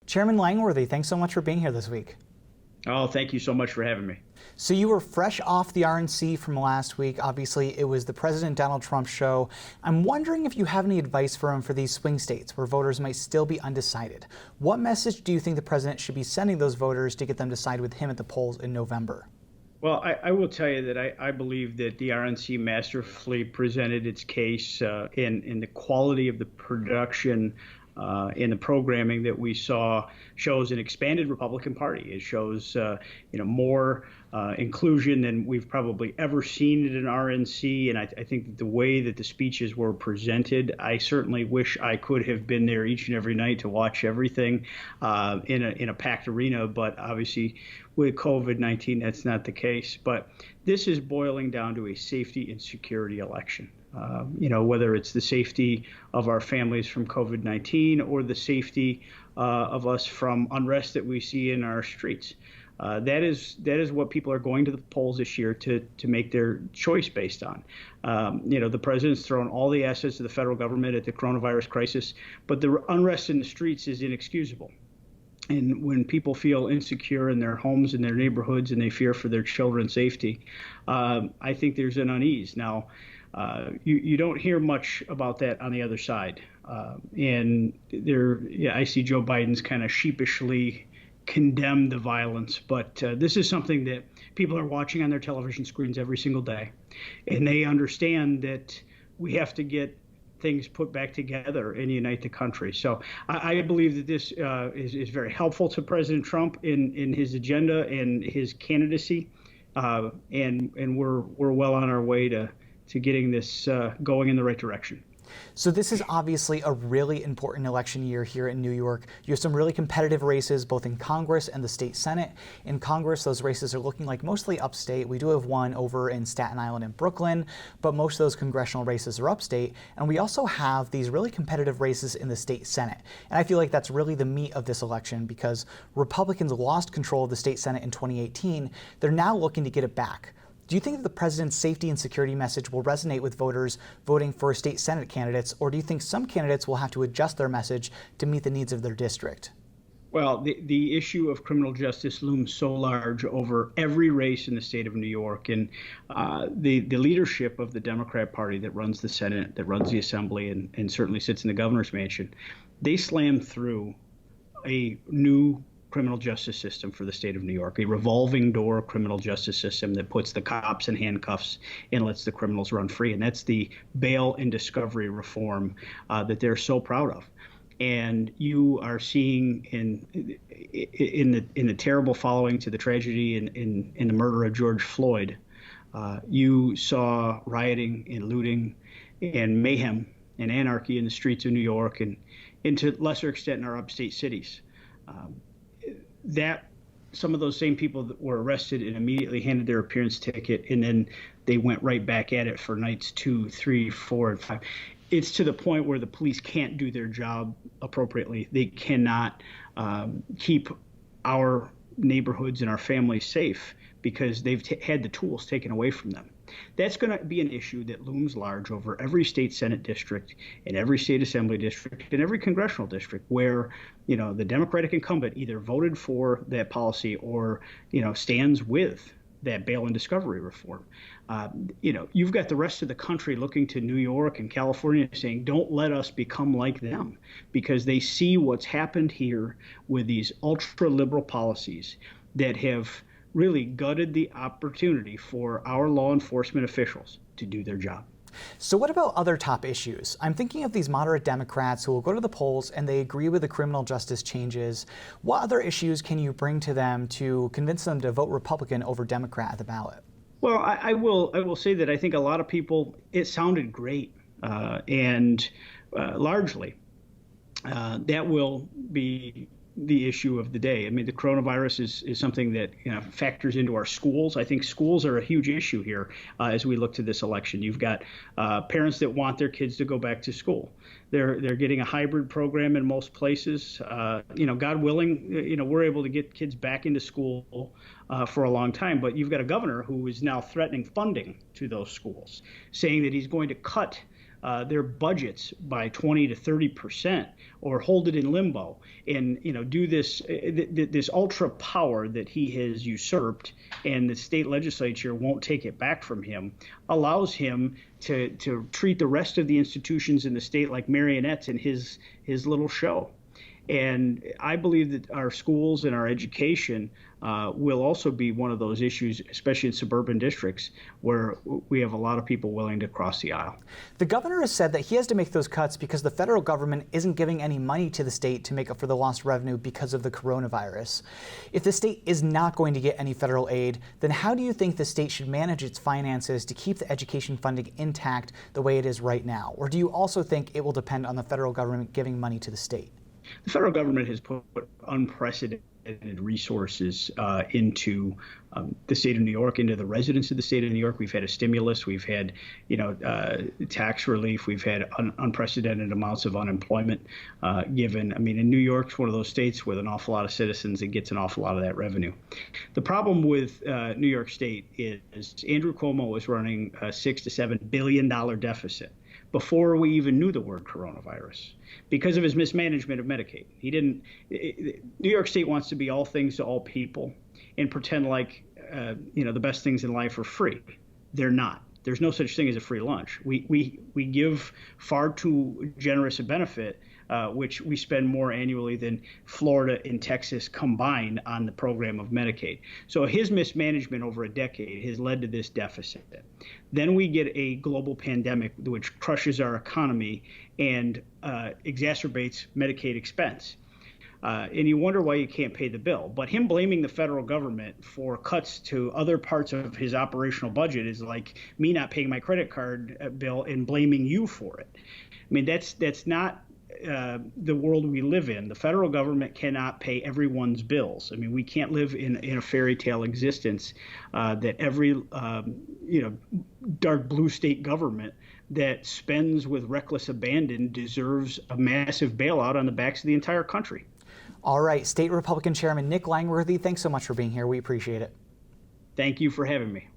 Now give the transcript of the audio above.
Chairman Langworthy, thanks so much for being here this week. Oh, thank you so much for having me. So you were fresh off the RNC from last week. Obviously, it was the President Donald Trump show. I'm wondering if you have any advice for him for these swing states where voters might still be undecided. What message do you think the president should be sending those voters to get them to side with him at the polls in November? Well, I will tell you that I believe that the RNC masterfully presented its case in the quality of the production in the programming that we saw shows an expanded Republican Party. It shows more inclusion than we've probably ever seen at an RNC. And I think that the way that the speeches were presented, I certainly wish I could have been there each and every night to watch everything in a packed arena. But obviously, with COVID-19, that's not the case. But this is boiling down to a safety and security election. Whether it's the safety of our families from COVID-19 or the safety of us from unrest that we see in our streets. That is what people are going to the polls this year to make their choice based on. The president's thrown all the assets of the federal government at the coronavirus crisis, but the unrest in the streets is inexcusable. And when people feel insecure in their homes and their neighborhoods and they fear for their children's safety, I think there's an unease. Now, you don't hear much about that on the other side. I see Joe Biden's kind of sheepishly condemn the violence, but this is something that people are watching on their television screens every single day. And they understand that we have to get things put back together and unite the country. So I believe that this is very helpful to President Trump in his agenda and his candidacy. And we're well on our way to getting this going in the right direction. So this is obviously a really important election year here in New York. You have some really competitive races, both in Congress and the state Senate. In Congress, those races are looking like mostly upstate. We do have one over in Staten Island and Brooklyn, but most of those congressional races are upstate. And we also have these really competitive races in the state Senate. And I feel like that's really the meat of this election because Republicans lost control of the state Senate in 2018. They're now looking to get it back. Do you think that the president's safety and security message will resonate with voters voting for state Senate candidates, or do you think some candidates will have to adjust their message to meet the needs of their district? Well, the issue of criminal justice looms so large over every race in the state of New York, and the leadership of the Democrat Party that runs the Senate, that runs the Assembly, and certainly sits in the governor's mansion, they slammed through a new criminal justice system for the state of New York, a revolving door criminal justice system that puts the cops in handcuffs and lets the criminals run free. And that's the bail and discovery reform that they're so proud of. And you are seeing in the terrible following to the tragedy in the murder of George Floyd, you saw rioting and looting and mayhem and anarchy in the streets of New York and to lesser extent in our upstate cities. That some of those same people that were arrested and immediately handed their appearance ticket, and then they went right back at it for nights 2, 3, 4, and 5. It's to the point where the police can't do their job appropriately. They cannot keep our neighborhoods and our families safe because they've had the tools taken away from them. That's going to be an issue that looms large over every state Senate district and every state Assembly district and every congressional district where, the Democratic incumbent either voted for that policy or, stands with that bail and discovery reform. You've got the rest of the country looking to New York and California saying, don't let us become like them, because they see what's happened here with these ultra liberal policies that have really gutted the opportunity for our law enforcement officials to do their job. So what about other top issues? I'm thinking of these moderate Democrats who will go to the polls and they agree with the criminal justice changes. What other issues can you bring to them to convince them to vote Republican over Democrat at the ballot? Well, I will say that I think a lot of people, it sounded great, and largely that will be the issue of the day. I mean, the coronavirus is something that factors into our schools. I think schools are a huge issue here as we look to this election. You've got parents that want their kids to go back to school. They're getting a hybrid program in most places. God willing, we're able to get kids back into school for a long time. But you've got a governor who is now threatening funding to those schools, saying that he's going to cut their budgets by 20 to 30%, or hold it in limbo, and do this ultra power that he has usurped, and the state legislature won't take it back from him, allows him to treat the rest of the institutions in the state like marionettes in his little show. And I believe that our schools and our education will also be one of those issues, especially in suburban districts where we have a lot of people willing to cross the aisle. The governor has said that he has to make those cuts because the federal government isn't giving any money to the state to make up for the lost revenue because of the coronavirus. If the state is not going to get any federal aid, then how do you think the state should manage its finances to keep the education funding intact the way it is right now? Or do you also think it will depend on the federal government giving money to the state? The federal government has put unprecedented resources into the state of New York, into the residents of the state of New York. We've had a stimulus, we've had tax relief, we've had unprecedented amounts of unemployment given. I mean, in New York, it's one of those states with an awful lot of citizens that gets an awful lot of that revenue. The problem with New York State is Andrew Cuomo was running a $6 to $7 billion deficit before we even knew the word coronavirus, because of his mismanagement of Medicaid. New York State wants to be all things to all people and pretend like the best things in life are free. They're not. There's no such thing as a free lunch. We give far too generous a benefit, which we spend more annually than Florida and Texas combined on the program of Medicaid. So his mismanagement over a decade has led to this deficit. Then we get a global pandemic which crushes our economy and exacerbates Medicaid expense. And you wonder why you can't pay the bill. But him blaming the federal government for cuts to other parts of his operational budget is like me not paying my credit card bill and blaming you for it. I mean, that's not the world we live in. The federal government cannot pay everyone's bills. I mean, we can't live in a fairy tale existence that every dark blue state government that spends with reckless abandon deserves a massive bailout on the backs of the entire country. All right, State Republican Chairman Nick Langworthy, thanks so much for being here. We appreciate it. Thank you for having me.